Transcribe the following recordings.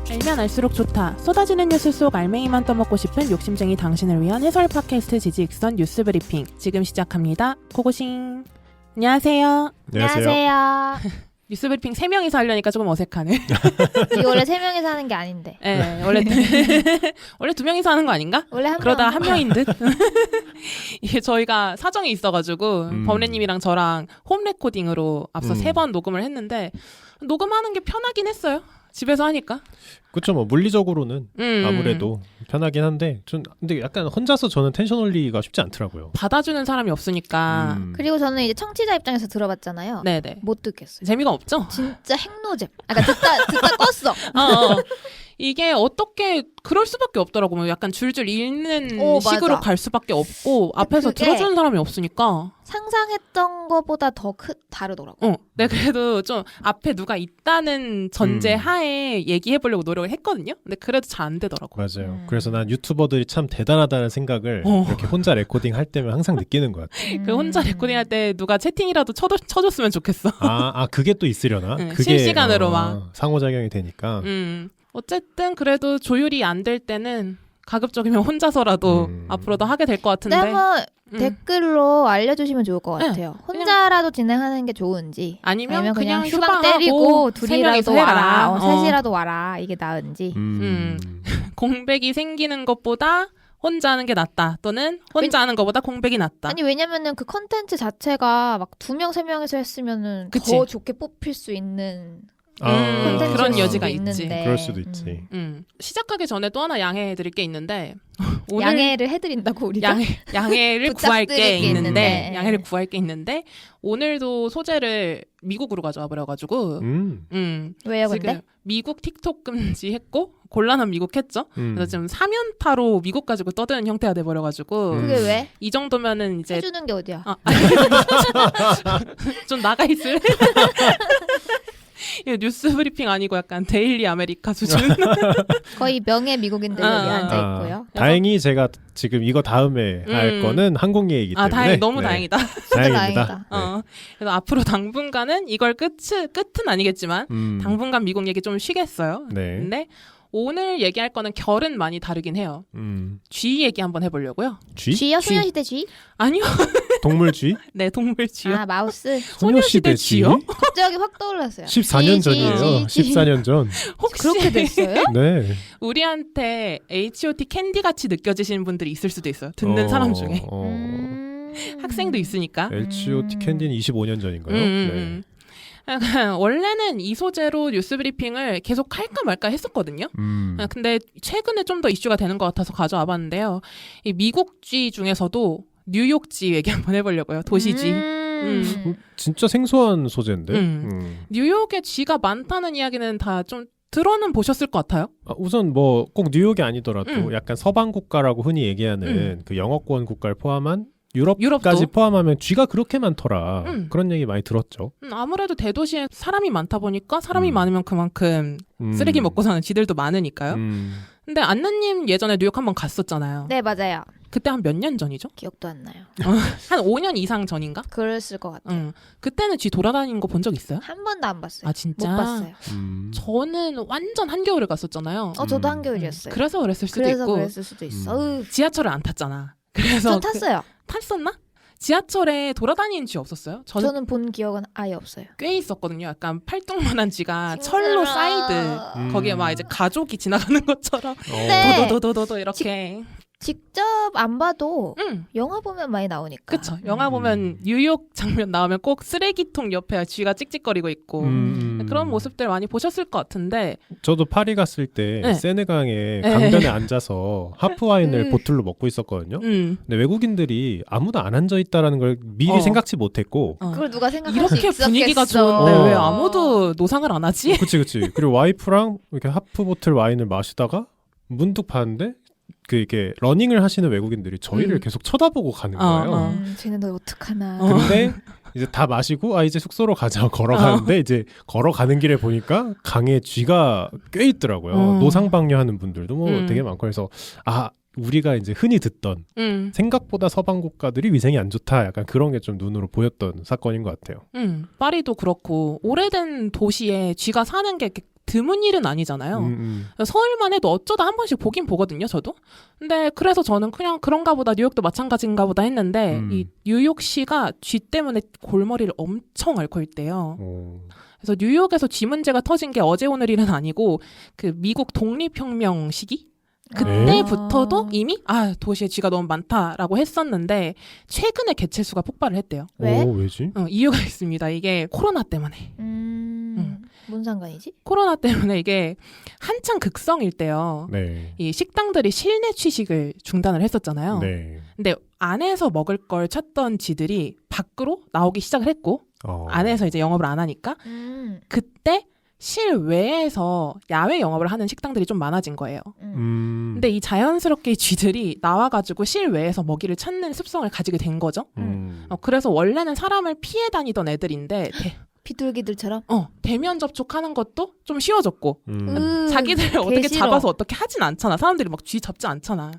알면 알수록 좋다. 쏟아지는 뉴스 속 알맹이만 떠먹고 싶은 욕심쟁이 당신을 위한 해설 팟캐스트 지지익선 뉴스 브리핑 지금 시작합니다. 고고싱. 안녕하세요. 안녕하세요. 뉴스 브리핑 3명이서 하려니까 조금 어색하네. 이거 원래 3명이서 하는 게 아닌데. 네, 원래 2명이서 하는 거 아닌가? 원래 그러다 한 명인 듯. 이게 저희가 사정이 있어가지고 범래님이랑 저랑 홈 레코딩으로 앞서 3번 녹음을 했는데 녹음하는 게 편하긴 했어요. 집에서 하니까. 그렇죠. 뭐 물리적으로는 아무래도 편하긴 한데 근데 약간 혼자서 저는 텐션 올리기가 쉽지 않더라고요. 받아주는 사람이 없으니까. 그리고 저는 이제 청취자 입장에서 들어봤잖아요. 네네. 못 듣겠어요. 재미가 없죠? 진짜 핵노잼. 그러니까 듣다 껐어. 이게 어떻게 그럴 수밖에 없더라고요. 약간 줄줄 읽는 식으로 맞아. 갈 수밖에 없고 앞에서 그게 들어주는 사람이 없으니까. 상상했던 것보다 더 다르더라고. 네, 그래도 좀 앞에 누가 있다는 전제 하에 얘기해보려고 노력을 했거든요. 근데 그래도 잘 안 되더라고요. 맞아요. 그래서 난 유튜버들이 참 대단하다는 생각을 이렇게 혼자 레코딩 할 때면 항상 느끼는 것 같아요. 그 혼자 레코딩할 때 누가 채팅이라도 쳐줬으면 좋겠어. 그게 또 있으려나? 네, 그게 실시간으로 막. 상호작용이 되니까. 어쨌든 그래도 조율이 안 될 때는 가급적이면 혼자서라도 앞으로도 하게 될 것 같은데. 근데 한번 댓글로 알려주시면 좋을 것 네, 같아요. 혼자라도 진행하는 게 좋은지 아니면 그냥 휴방 휴방하고 때리고 세 둘이라도 명이서 와라. 해라. 셋이라도 와라. 이게 나은지. 공백이 생기는 것보다 혼자 하는 게 낫다. 또는 혼자 하는 것보다 공백이 낫다. 아니 왜냐면은 그 컨텐츠 자체가 막 2명, 3명에서 했으면은 그치. 더 좋게 뽑힐 수 있는 그런 여지가 있는데. 있지. 그럴 수도 있지. 시작하기 전에 또 하나 양해해 드릴 게 있는데 오늘 양해를 해드린다고 우리가 양해를 구할 게 부탁드릴 게 있는데 있는데. 양해를 구할 게 있는데 오늘도 소재를 미국으로 가져와 버려가지고 왜요 지금 근데? 미국 틱톡 금지했고 곤란한 미국 했죠. 그래서 지금 사면타로 미국 가지고 떠드는 형태가 돼 버려가지고 그게 왜? 이 정도면은 이제 해주는 게 어디야? 좀 나가 있을래? 이거 뉴스 브리핑 아니고 약간 데일리 아메리카 수준. 거의 명예 미국인들 여기 앉아있고요. 다행히 제가 지금 이거 다음에 할 거는 한국 얘기이기 때문에 다행, 너무 다행이다. 다행입니다. 다행이다. 그래서 앞으로 당분간은 이걸 끝은 아니겠지만 당분간 미국 얘기 좀 쉬겠어요. 네. 근데 오늘 얘기할 거는 결은 많이 다르긴 해요. 쥐 얘기 한번 해보려고요. 쥐요? 소녀시대 쥐? 아니요. 동물쥐? 네, 동물 쥐요. 마우스? 소녀시대 쥐요? 갑자기 확 떠올랐어요. 14년 전이에요. 14년 전. 혹시 그렇게 됐어요? 네. 우리한테 H.O.T 캔디 같이 느껴지시는 분들이 있을 수도 있어요. 듣는 사람 중에. 학생도 있으니까. H.O.T 캔디는 25년 전인가요? 네. 원래는 이 소재로 뉴스 브리핑을 계속 할까 말까 했었거든요. 근데 최근에 좀 더 이슈가 되는 것 같아서 가져와 봤는데요. 이 미국쥐 중에서도 뉴욕쥐 얘기 한번 해보려고요. 도시쥐. 진짜 생소한 소재인데. 뉴욕에 쥐가 많다는 이야기는 다 좀 들어는 보셨을 것 같아요. 우선 뭐 꼭 뉴욕이 아니더라도 약간 서방 국가라고 흔히 얘기하는 그 영어권 국가를 포함한 유럽까지 유럽도? 포함하면 쥐가 그렇게 많더라. 그런 얘기 많이 들었죠. 아무래도 대도시에 사람이 많다 보니까 사람이 많으면 그만큼 쓰레기 먹고 사는 쥐들도 많으니까요. 근데 안나님 예전에 뉴욕 한번 갔었잖아요. 네 맞아요. 그때 한 몇 년 전이죠? 기억도 안 나요. 한 5년 이상 전인가? 그랬을 것 같아요. 그때는 쥐 돌아다니는 거 본 적 있어요? 한 번도 안 봤어요. 아 진짜? 못 봤어요. 저는 완전 한겨울에 갔었잖아요. 저도 한겨울이었어요. 그래서 그랬을 수도 그래서 있고 그랬을 수도 있어. 지하철을 안 탔잖아. 그래서 저 탔어요. 탔었나? 지하철에 돌아다니는 쥐 없었어요? 저는 본 기억은 아예 없어요. 꽤 있었거든요. 약간 팔뚝만한 쥐가 철로 사이드 거기에 막 이제 가족이 지나가는 것처럼 네. 도도도도도 이렇게. 직접 안 봐도 영화 보면 많이 나오니까. 그쵸. 영화 보면 뉴욕 장면 나오면 꼭 쓰레기통 옆에 쥐가 찍찍거리고 있고 그런 모습들 많이 보셨을 것 같은데 저도 파리 갔을 때 네. 세느강에 강변에 앉아서 하프와인을 보틀로 먹고 있었거든요. 근데 외국인들이 아무도 안 앉아있다라는 걸 미리 생각지 못했고 그걸 누가 생각할 수 이렇게 있었겠어. 분위기가 좋은데 왜 아무도 노상을 안 하지? 그치. 그리고 와이프랑 이렇게 하프 보틀 와인을 마시다가 문득 봤는데 이렇게 러닝을 하시는 외국인들이 저희를 계속 쳐다보고 가는 거예요. 쟤네 너 어떡하나. 근데 이제 다 마시고 이제 숙소로 가자 걸어가는데 이제 걸어가는 길에 보니까 강에 쥐가 꽤 있더라고요. 노상방뇨하는 분들도 뭐 되게 많고 그래서 우리가 이제 흔히 듣던 생각보다 서방 국가들이 위생이 안 좋다 약간 그런 게 좀 눈으로 보였던 사건인 것 같아요. 파리도 그렇고 오래된 도시에 쥐가 사는 게 드문 일은 아니잖아요. 서울만 해도 어쩌다 한 번씩 보긴 보거든요, 저도. 근데 그래서 저는 그냥 그런가 보다, 뉴욕도 마찬가지인가 보다 했는데 이 뉴욕시가 쥐 때문에 골머리를 엄청 앓고 있대요. 그래서 뉴욕에서 쥐 문제가 터진 게 어제 오늘 일은 아니고 그 미국 독립혁명 시기? 그때부터도 이미 도시에 쥐가 너무 많다라고 했었는데 최근에 개체수가 폭발을 했대요. 왜? 왜지? 이유가 있습니다. 이게 코로나 때문에. 뭔 상관이지? 코로나 때문에 이게 한창 극성일 때요. 네. 이 식당들이 실내 취식을 중단을 했었잖아요. 네. 근데 안에서 먹을 걸 찾던 쥐들이 밖으로 나오기 시작을 했고 안에서 이제 영업을 안 하니까 그때 실외에서 야외 영업을 하는 식당들이 좀 많아진 거예요. 근데 이 자연스럽게 쥐들이 나와가지고 실외에서 먹이를 찾는 습성을 가지게 된 거죠. 그래서 원래는 사람을 피해 다니던 애들인데 비둘기들처럼? 대면 접촉하는 것도 좀 쉬워졌고 자기들을 어떻게 개싫어. 잡아서 어떻게 하진 않잖아. 사람들이 막 쥐 잡지 않잖아.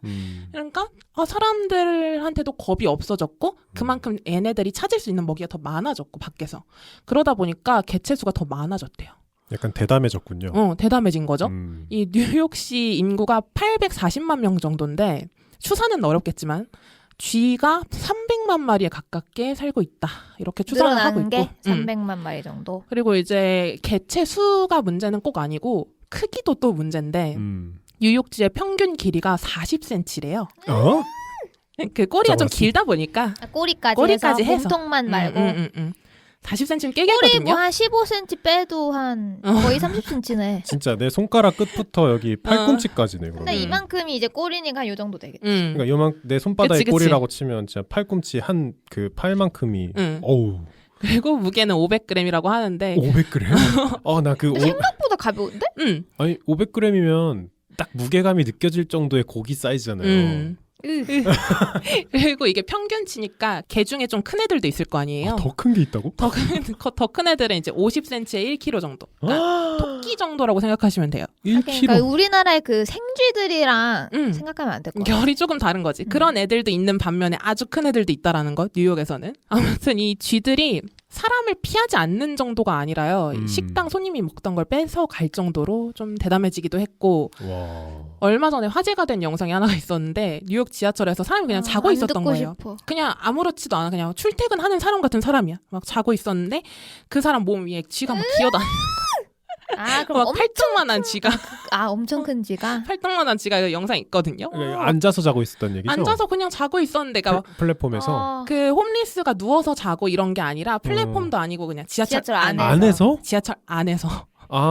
그러니까 사람들한테도 겁이 없어졌고 그만큼 얘네들이 찾을 수 있는 먹이가 더 많아졌고 밖에서. 그러다 보니까 개체수가 더 많아졌대요. 약간 대담해졌군요. 대담해진 거죠. 이 뉴욕시 인구가 840만 명 정도인데 추산은 어렵겠지만 쥐가 300만 마리에 가깝게 살고 있다. 이렇게 추산을 하고 있고. 게 300만 마리 정도. 그리고 이제 개체 수가 문제는 꼭 아니고 크기도 또 문제인데 뉴욕지의 평균 길이가 40cm래요. 그 꼬리가 좀 길다 보니까 꼬리까지 해서 몸통만 말고 40cm는 꽤 꼬리 길거든요. 뭐 한 15cm 빼도 한 거의 30cm네. 진짜 내 손가락 끝부터 여기 팔꿈치까지네. 근데 이만큼이 이제 꼬리니까 요 정도 되겠지. 그러니까 내 손바닥에 그치. 꼬리라고 치면 진짜 팔꿈치 한 그 팔만큼이. 어우. 그리고 무게는 500g이라고 하는데 500g? 나 그 생각보다 가벼운데? 아니 500g이면 딱 무게감이 느껴질 정도의 고기 사이즈잖아요. 그리고 이게 평균치니까 개 중에 좀 큰 애들도 있을 거 아니에요. 더 큰 게 있다고? 더 큰 애들은 이제 50cm에 1kg 정도. 그러니까 토끼 정도라고 생각하시면 돼요. 1kg. 그러니까 우리나라의 그 생쥐들이랑 생각하면 안 될 것 같아. 결이 조금 다른 거지. 그런 애들도 있는 반면에 아주 큰 애들도 있다라는 거. 뉴욕에서는. 아무튼 이 쥐들이 사람을 피하지 않는 정도가 아니라요. 식당 손님이 먹던 걸 뺏어 갈 정도로 좀 대담해지기도 했고 와. 얼마 전에 화제가 된 영상이 하나가 있었는데 뉴욕 지하철에서 사람이 그냥 자고 안 있었던 듣고 거예요. 싶어. 그냥 아무렇지도 않아. 그냥 출퇴근하는 사람 같은 사람이야. 막 자고 있었는데 그 사람 몸 위에 쥐가 막 기어다니는 그럼 막 팔뚝만한 쥐가 엄청 큰 쥐가? 팔뚝만한 쥐가 영상 있거든요. 앉아서 자고 있었던 얘기죠? 앉아서 그냥 자고 있었는데 그러니까 플랫폼에서 그 홈리스가 누워서 자고 이런 게 아니라 플랫폼도 아니고 그냥 지하철 안에서? 지하철 안에서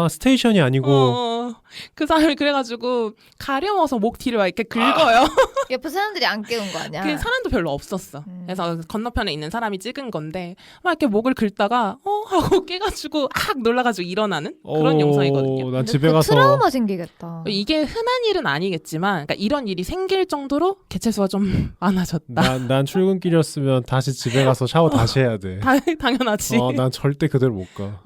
스테이션이 아니고 그 사람이 그래가지고 가려워서 목 뒤를 막 이렇게 긁어요. 옆에 사람들이 안 깨운 거 아니야? 그 사람도 별로 없었어. 그래서 건너편에 있는 사람이 찍은 건데 막 이렇게 목을 긁다가 하고 깨가지고 놀라가지고 일어나는 그런 영상이거든요. 난 집에 가서 트라우마 생기겠다. 이게 흔한 일은 아니겠지만 그러니까 이런 일이 생길 정도로 개체수가 좀 많아졌다. 난 출근길이었으면 다시 집에 가서 샤워 다시 해야 돼. 당연하지. 난 절대 그대로 못 가.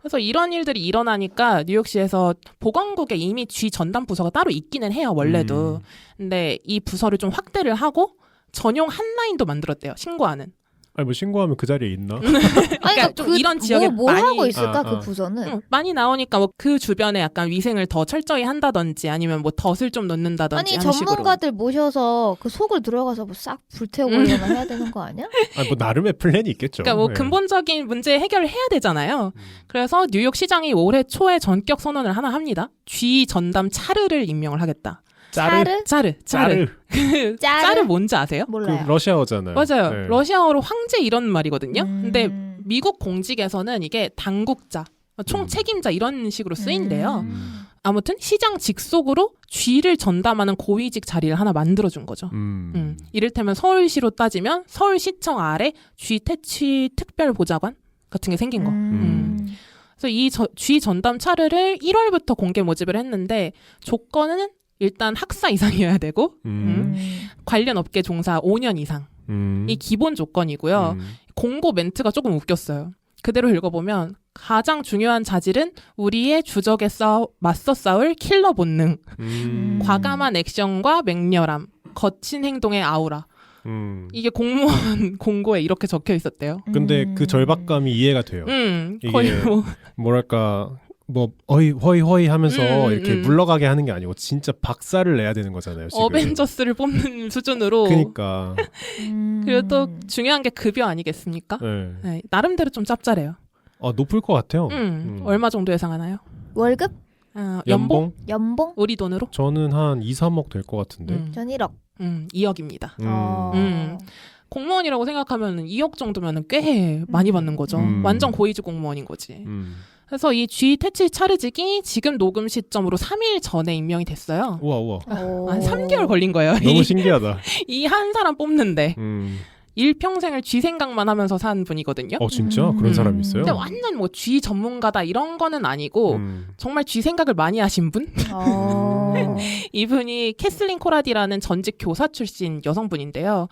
그래서 이런 일들이 일어나니까 뉴욕시에서 보건국에 이미 쥐 전담 부서가 따로 있기는 해요, 원래도. 근데 이 부서를 좀 확대를 하고 전용 한라인도 만들었대요, 신고하는. 아니 뭐 신고하면 그 자리에 있나? 그러니까 좀 이런 지역에 뭐 많이 하고 있을까 그 부서는? 많이 나오니까 뭐 그 주변에 약간 위생을 더 철저히 한다든지 아니면 뭐 덫을 좀 놓는다든지 아니 하는 식으로. 전문가들 모셔서 그 속을 들어가서 뭐 싹 불태우고 이러나 해야 되는 거 아니야? 뭐 나름의 플랜이 있겠죠. 그러니까 뭐 근본적인 문제 해결을 해야 되잖아요. 그래서 뉴욕 시장이 올해 초에 전격 선언을 하나 합니다. 쥐 전담 차르를 임명을 하겠다. 짜르? 짜르 뭔지 아세요? 몰라요. 그 러시아어잖아요. 맞아요. 네. 러시아어로 황제 이런 말이거든요. 근데 미국 공직에서는 이게 당국자, 총 책임자 이런 식으로 쓰인대요. 아무튼 시장 직속으로 쥐를 전담하는 고위직 자리를 하나 만들어준 거죠. 이를테면 서울시로 따지면 서울시청 아래 쥐 퇴치 특별보좌관 같은 게 생긴 거. 그래서 이 쥐 전담 차르를 1월부터 공개 모집을 했는데 조건은 일단 학사 이상이어야 되고 관련 업계 종사 5년 이상. 이 기본 조건이고요. 공고 멘트가 조금 웃겼어요. 그대로 읽어보면 가장 중요한 자질은 우리의 주적에 맞서 싸울 킬러 본능, 과감한 액션과 맹렬함, 거친 행동의 아우라. 이게 공무원 공고에 이렇게 적혀 있었대요. 근데 그 절박감이 이해가 돼요. 거의 이게 뭐 뭐랄까 뭐 허이 하면서 이렇게 음. 물러가게 하는 게 아니고 진짜 박살을 내야 되는 거잖아요. 지금. 어벤져스를 뽑는 수준으로. 그러니까. 그리고 또 중요한 게 급여 아니겠습니까? 네. 네, 나름대로 좀 짭짤해요. 높을 것 같아요. 얼마 정도 예상하나요? 월급? 연봉? 연봉? 우리 돈으로? 저는 한 2, 3억 될 것 같은데. 전 1억. 2억입니다. 어. 공무원이라고 생각하면 2억 정도면 꽤 많이 받는 거죠. 완전 고위직 공무원인 거지. 그래서 이 G 퇴치 차르직이 지금 녹음 시점으로 3일 전에 임명이 됐어요. 우와. 한 3개월 걸린 거예요. 너무 신기하다. 이 한 사람 뽑는데 일평생을 G 생각만 하면서 산 분이거든요. 진짜? 그런 사람이 있어요? 근데 완전 뭐 G 전문가다 이런 거는 아니고 정말 G 생각을 많이 하신 분? 이분이 캐슬린 코라디라는 전직 교사 출신 여성분인데요.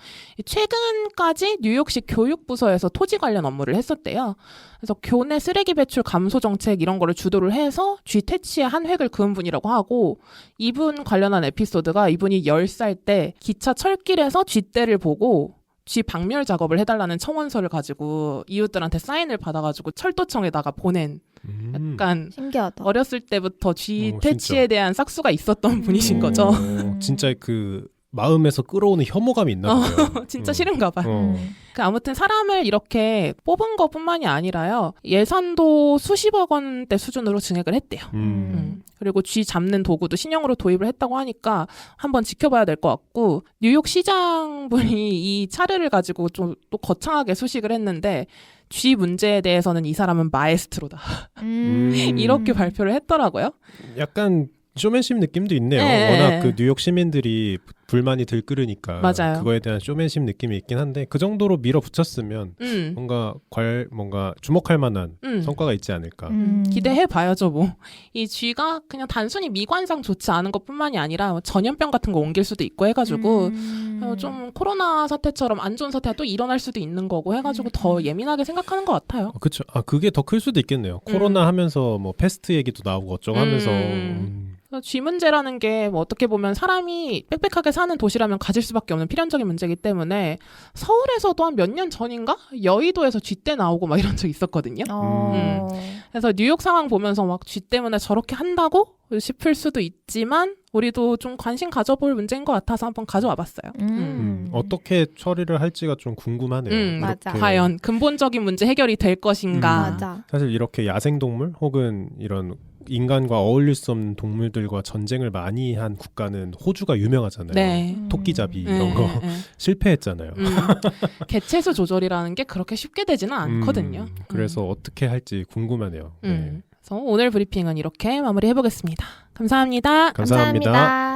최근까지 뉴욕시 교육부서에서 토지 관련 업무를 했었대요. 그래서 교내 쓰레기 배출 감소 정책 이런 거를 주도를 해서 G 퇴치에 한 획을 그은 분이라고 하고 이분 관련한 에피소드가 이분이 10살 때 기차 철길에서 G대를 보고 G 박멸 작업을 해달라는 청원서를 가지고 이웃들한테 사인을 받아가지고 철도청에다가 보낸 약간 신기하다. 어렸을 때부터 G 진짜. 퇴치에 대한 싹수가 있었던 분이신 거죠. 진짜 그 마음에서 끌어오는 혐오감이 있나 봐요. 진짜 싫은가 봐요. 그 아무튼 사람을 이렇게 뽑은 것뿐만이 아니라요. 예산도 수십억 원대 수준으로 증액을 했대요. 그리고 쥐 잡는 도구도 신형으로 도입을 했다고 하니까 한번 지켜봐야 될 것 같고 뉴욕 시장분이 이 차례를 가지고 좀 또 거창하게 수식을 했는데 쥐 문제에 대해서는 이 사람은 마에스트로다. 이렇게 발표를 했더라고요. 약간 쇼맨십 느낌도 있네요. 네. 워낙 그 뉴욕 시민들이 불만이 들끓으니까 맞아요. 그거에 대한 쇼맨십 느낌이 있긴 한데 그 정도로 밀어붙였으면 뭔가 주목할 만한 성과가 있지 않을까. 기대해 봐야죠 뭐. 이 쥐가 그냥 단순히 미관상 좋지 않은 것뿐만이 아니라 전염병 같은 거 옮길 수도 있고 해가지고 좀 코로나 사태처럼 안 좋은 사태가 또 일어날 수도 있는 거고 해가지고 더 예민하게 생각하는 것 같아요. 그렇죠. 그게 더 클 수도 있겠네요. 코로나 하면서 뭐 패스트 얘기도 나오고 어쩌고 하면서 쥐 문제라는 게 뭐 어떻게 보면 사람이 빽빽하게 사는 도시라면 가질 수밖에 없는 필연적인 문제이기 때문에 서울에서도 한 몇 년 전인가 여의도에서 쥐떼 나오고 막 이런 적 있었거든요. 그래서 뉴욕 상황 보면서 막 쥐 때문에 저렇게 한다고 싶을 수도 있지만 우리도 좀 관심 가져볼 문제인 것 같아서 한번 가져와 봤어요. 어떻게 처리를 할지가 좀 궁금하네요. 맞아. 과연 근본적인 문제 해결이 될 것인가. 맞아. 사실 이렇게 야생동물 혹은 이런 인간과 어울릴 수 없는 동물들과 전쟁을 많이 한 국가는 호주가 유명하잖아요. 네. 토끼잡이 이런 거 실패했잖아요. 개체수 조절이라는 게 그렇게 쉽게 되지는 않거든요. 그래서 어떻게 할지 궁금하네요. 네. 그래서 오늘 브리핑은 이렇게 마무리해보겠습니다. 감사합니다. 감사합니다.